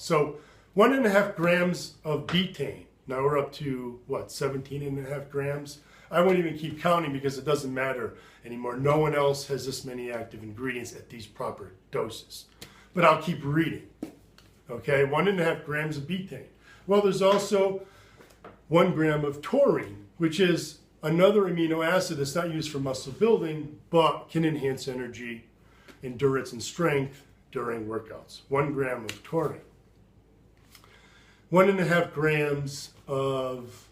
So 1.5 grams of betaine. Now we're up to, what, 17.5 grams? I won't even keep counting because it doesn't matter anymore. No one else has this many active ingredients at these proper doses. But I'll keep reading. Okay, 1.5 grams of betaine. Well, there's also 1 gram of taurine, which is another amino acid that's not used for muscle building, but can enhance energy, endurance, and strength during workouts. 1 gram of taurine. 1.5 grams of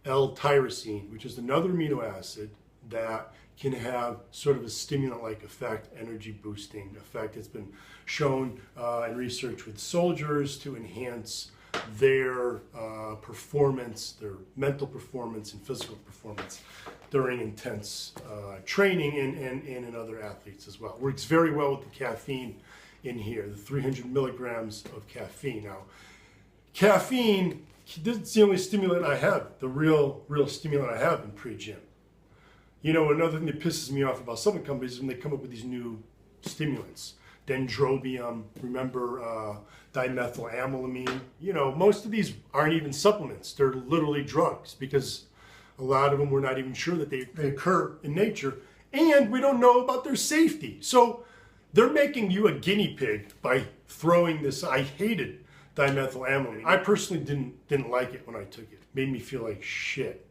L-tyrosine, which is another amino acid that can have sort of a stimulant-like effect, energy boosting effect. It's been shown in research with soldiers to enhance their performance, their mental performance and physical performance during intense training and in other athletes as well. Works very well with the caffeine in here, the 300 milligrams of caffeine. Now, caffeine, this is the only stimulant I have, the real stimulant I have in pre-gym. You know, another thing that pisses me off about supplement companies is when they come up with these new stimulants. Dendrobium, remember dimethylamylamine. You know, most of these aren't even supplements. They're literally drugs because a lot of them we're not even sure that they occur in nature, and we don't know about their safety. So they're making you a guinea pig by throwing this. I hated dimethylamylamine. I personally didn't like it when I took it. It made me feel like shit.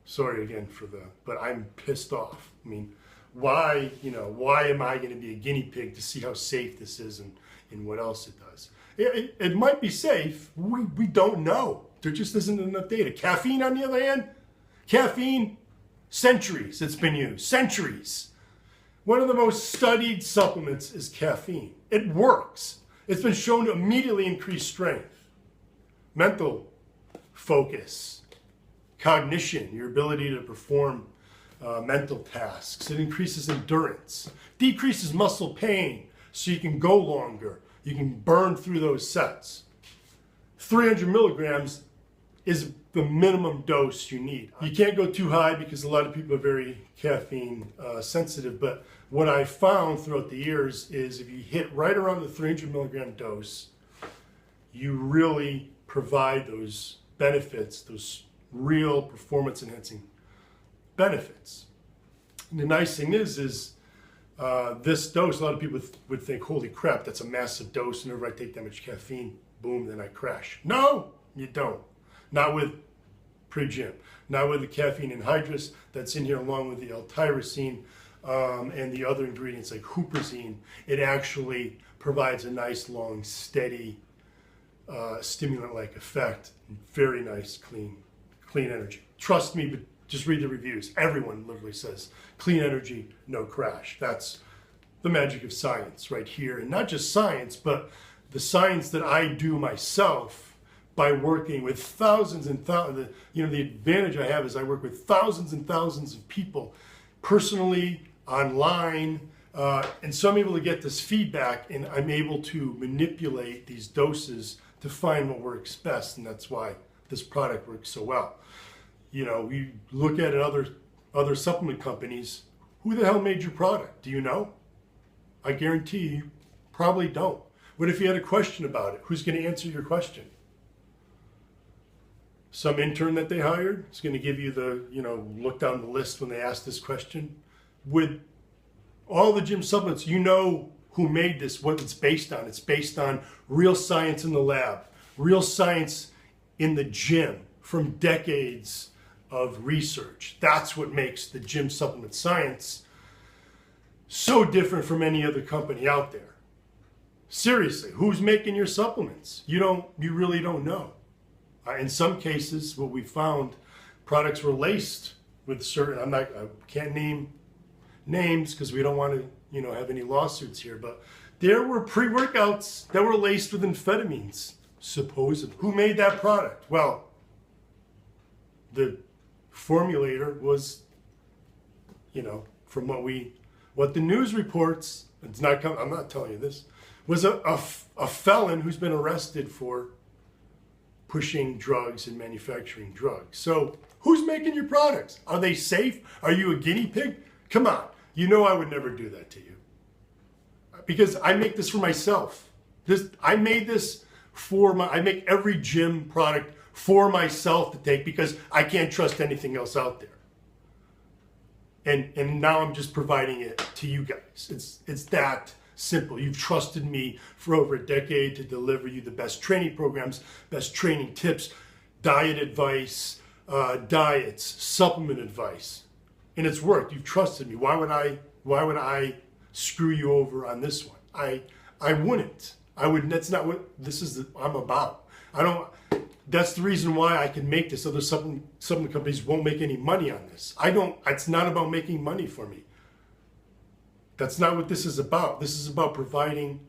Sorry again for but I'm pissed off. I mean, why am I going to be a guinea pig to see how safe this is and what else it does? It might be safe. We don't know. There just isn't enough data. Caffeine, on the other hand, centuries it's been used. Centuries. One of the most studied supplements is caffeine. It works. It's been shown to immediately increase strength, mental focus, cognition, your ability to perform mental tasks. It increases endurance, decreases muscle pain so you can go longer. You can burn through those sets. 300 milligrams is the minimum dose you need. You can't go too high because a lot of people are very caffeine sensitive, but what I found throughout the years is if you hit right around the 300 milligram dose, you really provide those benefits, those real performance enhancing benefits. And the nice thing is this dose, a lot of people would think, holy crap, that's a massive dose. Whenever I take that much caffeine, boom, then I crash. No, you don't. Not with pre-gym. Not with the caffeine anhydrous that's in here along with the L-tyrosine and the other ingredients like Huperzine. It actually provides a nice, long, steady, stimulant-like effect. Very nice, clean energy. Trust me, but just read the reviews. Everyone literally says, clean energy, no crash. That's the magic of science right here. And not just science, but the science that I do myself by working with thousands and thousands. You know, the advantage I have is I work with thousands and thousands of people personally, online, and so I'm able to get this feedback and I'm able to manipulate these doses to find what works best, and that's why this product works so well. You know, we look at other supplement companies. Who the hell made your product? Do you know? I guarantee you probably don't. What if you had a question about it? Who's going to answer your question? Some intern that they hired is going to give you the, look down the list when they ask this question. With all the gym supplements, you know who made this, what it's based on. It's based on real science in the lab, real science in the gym from decades of research. That's what makes the gym supplement science so different from any other company out there. Seriously, who's making your supplements? You really don't know. In some cases, what we found, products were laced with certain, I can't name names because we don't want to, have any lawsuits here, but there were pre-workouts that were laced with amphetamines, supposedly. Who made that product? Well, the formulator was, from what the news reports, I'm not telling you this, was a felon who's been arrested for pushing drugs and manufacturing drugs. So who's making your products? Are they safe? Are you a guinea pig? Come on. I would never do that to you. Because I make this for myself. I made this I make every gym product for myself to take because I can't trust anything else out there. And now I'm just providing it to you guys. It's that simple. You've trusted me for over a decade to deliver you the best training programs, best training tips, diet advice, diets, supplement advice. And it's worked. You've trusted me. Why would I screw you over on this one? I wouldn't. That's not what I'm about. That's the reason why I can make this. Other supplement companies won't make any money on this. It's not about making money for me. That's not what this is about. This is about providing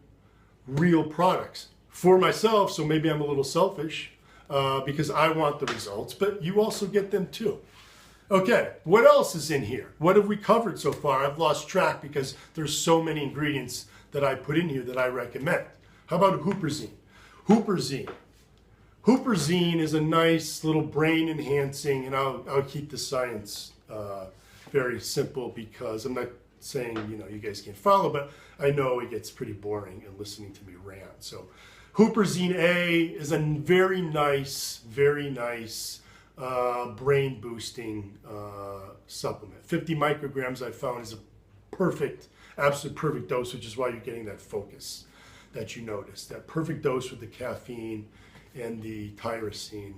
real products for myself. So maybe I'm a little selfish because I want the results, but you also get them too. Okay, what else is in here? What have we covered so far? I've lost track because there's so many ingredients that I put in here that I recommend. How about Huperzine? Huperzine is a nice little brain enhancing, and I'll keep the science very simple because I'm not saying, you guys can't follow, but I know it gets pretty boring in listening to me rant. So Huperzine A is a very nice brain boosting supplement. 50 micrograms I found is a absolute perfect dose, which is why you're getting that focus that you notice. That perfect dose with the caffeine and the tyrosine.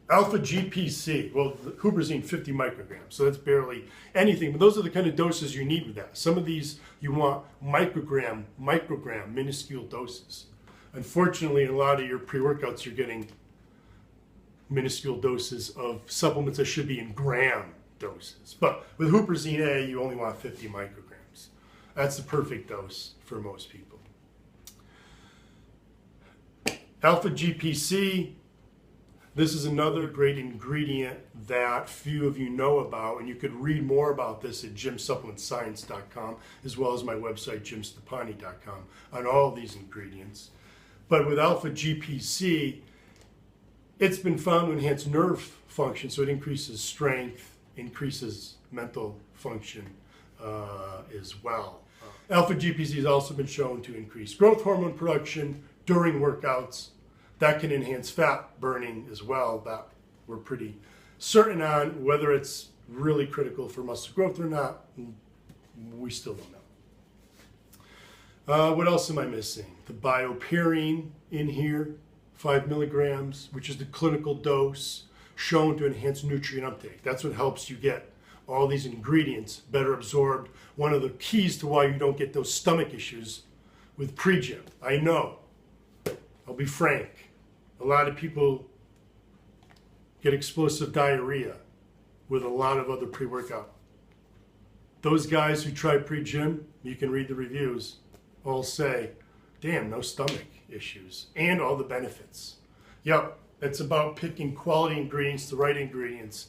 Alpha GPC, well, the Huperzine 50 micrograms, so that's barely anything, but those are the kind of doses you need with that. Some of these you want microgram, minuscule doses. Unfortunately, in a lot of your pre-workouts, you're getting minuscule doses of supplements that should be in gram doses. But with Huperzine A, you only want 50 micrograms. That's the perfect dose for most people. Alpha GPC, this is another great ingredient that few of you know about, and you could read more about this at gymsupplementscience.com as well as my website jimstepani.com on all these ingredients. But with Alpha GPC, it's been found to enhance nerve function, so it increases strength, increases mental function as well. Alpha GPC has also been shown to increase growth hormone production during workouts. That can enhance fat burning as well. That we're pretty certain on. Whether it's really critical for muscle growth or not, we still don't know. What else am I missing? The BioPerine in here, 5 milligrams, which is the clinical dose shown to enhance nutrient uptake. That's what helps you get all these ingredients better absorbed. One of the keys to why you don't get those stomach issues with pre-gym. I know, I'll be frank, a lot of people get explosive diarrhea with a lot of other pre-workout. Those guys who try pre-gym, you can read the reviews, all say, damn, no stomach issues, and all the benefits. Yep, it's about picking quality ingredients, the right ingredients,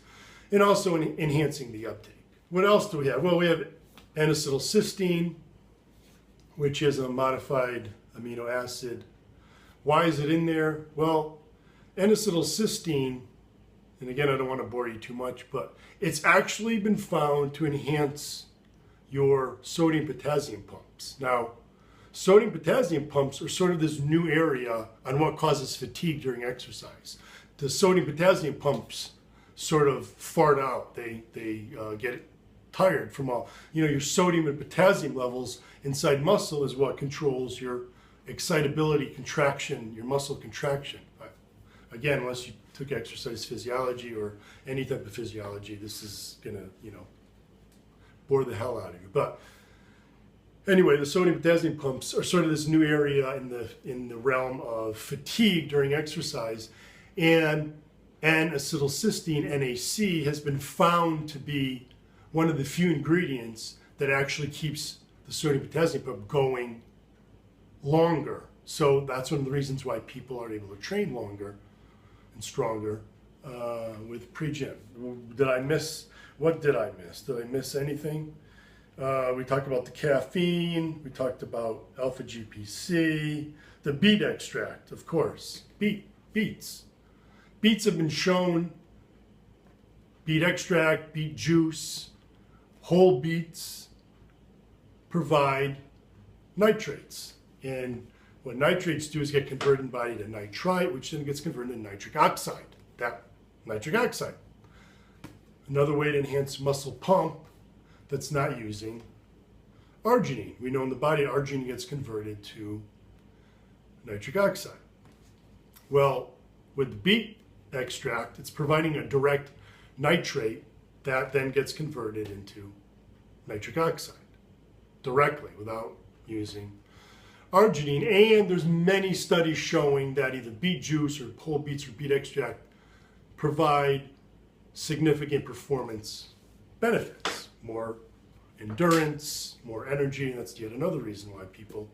and also enhancing the uptake. What else do we have? Well, we have N-acetylcysteine, which is a modified amino acid. Why is it in there? Well, N-acetylcysteine, and again, I don't want to bore you too much, but it's actually been found to enhance your sodium-potassium pumps. Now, sodium-potassium pumps are sort of this new area on what causes fatigue during exercise. The sodium-potassium pumps sort of fart out. They get tired from all, your sodium and potassium levels inside muscle is what controls your excitability, contraction, your muscle contraction. Again, unless you took exercise physiology or any type of physiology, this is gonna, bore the hell out of you. But anyway, the sodium potassium pumps are sort of this new area in the realm of fatigue during exercise, and N-acetylcysteine, NAC, has been found to be one of the few ingredients that actually keeps the sodium potassium pump going longer. So that's one of the reasons why people are able to train longer and stronger with pre-gym. Did I miss? What did I miss? Did I miss anything? We talked about the caffeine. We talked about alpha GPC, the beet extract, of course. Beets. Beets have been shown, beet extract, beet juice, whole beets provide nitrates. And What nitrates do is get converted in the body to nitrite, which then gets converted into nitric oxide. That nitric oxide. Another way to enhance muscle pump that's not using arginine. We know in the body arginine gets converted to nitric oxide. Well, with the beet extract, it's providing a direct nitrate that then gets converted into nitric oxide directly without using arginine. And there's many studies showing that either beet juice or whole beets or beet extract provide significant performance benefits, more endurance, more energy. And that's yet another reason why people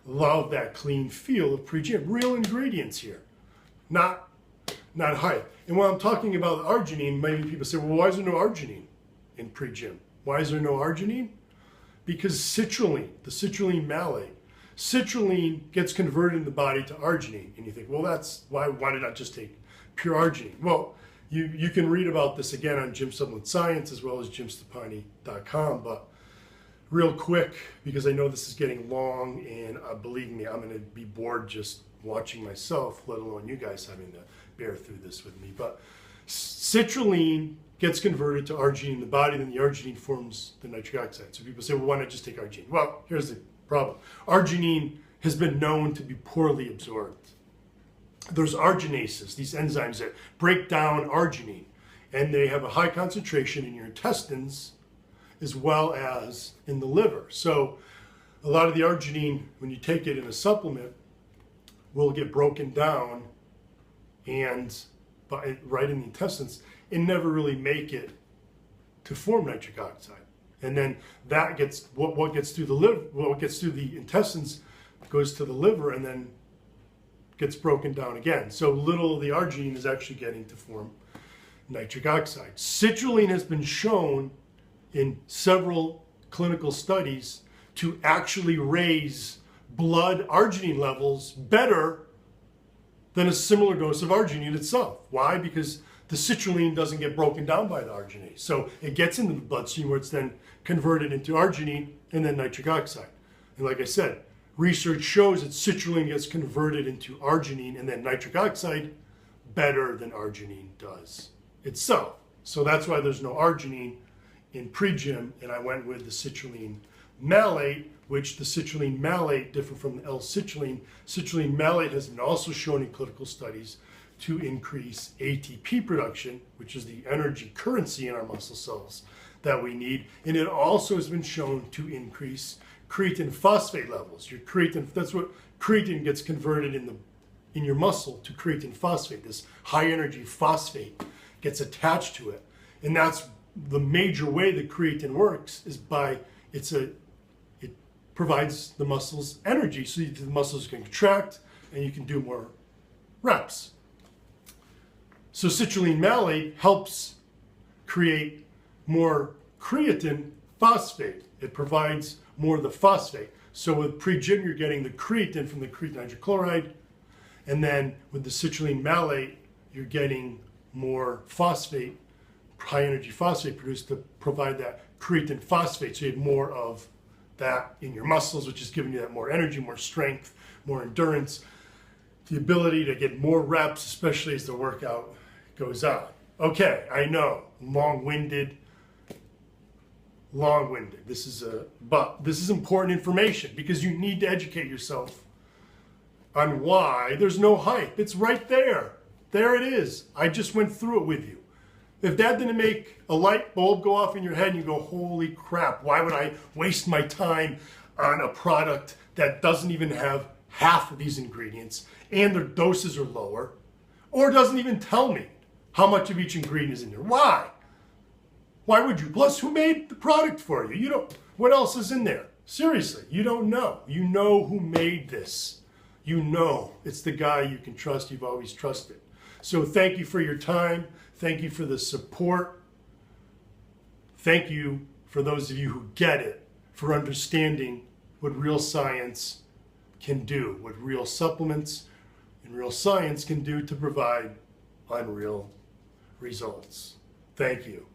love that clean feel of pre-gym. Real ingredients here, not hype. And when I'm talking about arginine, maybe people say, well, why is there no arginine in pre-gym? Why is there no arginine? Because citrulline, the citrulline malate, citrulline gets converted in the body to arginine. And you think, well, that's why did I just take pure arginine? Well, you can read about this again on Gym Supplement Science as well as jimstepani.com. But real quick, because I know this is getting long, and believe me, I'm going to be bored just watching myself, let alone you guys having to bear through this with me. But citrulline gets converted to arginine in the body, then the arginine forms the nitric oxide. So people say, well, why not just take arginine? Well, here's the problem. Arginine has been known to be poorly absorbed. There's arginases, these enzymes that break down arginine, and they have a high concentration in your intestines as well as in the liver. So a lot of the arginine, when you take it in a supplement, will get broken down and right in the intestines and never really make it to form nitric oxide. And then that gets what gets through the liver, what gets through the intestines goes to the liver and then gets broken down again. So little of the arginine is actually getting to form nitric oxide. Citrulline has been shown in several clinical studies to actually raise blood arginine levels better than a similar dose of arginine itself. Why? Because the citrulline doesn't get broken down by the arginase. So it gets into the bloodstream where it's then converted into arginine and then nitric oxide. And like I said, research shows that citrulline gets converted into arginine and then nitric oxide better than arginine does itself. So that's why there's no arginine in pre-gym, and I went with the citrulline malate, which the citrulline malate, different from the L-citrulline, citrulline malate has been also shown in clinical studies to increase ATP production, which is the energy currency in our muscle cells that we need. And it also has been shown to increase creatine phosphate levels. Your creatine, that's what creatine gets converted in your muscle to creatine phosphate. This high energy phosphate gets attached to it. And that's the major way that creatine works is by it provides the muscles energy so the muscles can contract and you can do more reps. So citrulline malate helps create more creatine phosphate. It provides more of the phosphate. So with pre-gym, you're getting the creatine from the creatine hydrochloride, and then with the citrulline malate, you're getting more phosphate, high energy phosphate produced to provide that creatine phosphate. So you have more of that in your muscles, which is giving you that more energy, more strength, more endurance, the ability to get more reps, especially as the workout goes on. Okay, I know, long-winded. This is important information because you need to educate yourself on why there's no hype. It's right there. There it is. I just went through it with you. If that didn't make a light bulb go off in your head and you go, holy crap, why would I waste my time on a product that doesn't even have half of these ingredients and their doses are lower, or doesn't even tell me how much of each ingredient is in there? Why? Why would you? Plus, who made the product for you? You don't. What else is in there? Seriously, you don't know. You know who made this. You know it's the guy you can trust, you've always trusted. So thank you for your time. Thank you for the support. Thank you for those of you who get it, for understanding what real science can do, what real supplements and real science can do to provide unreal results. Thank you.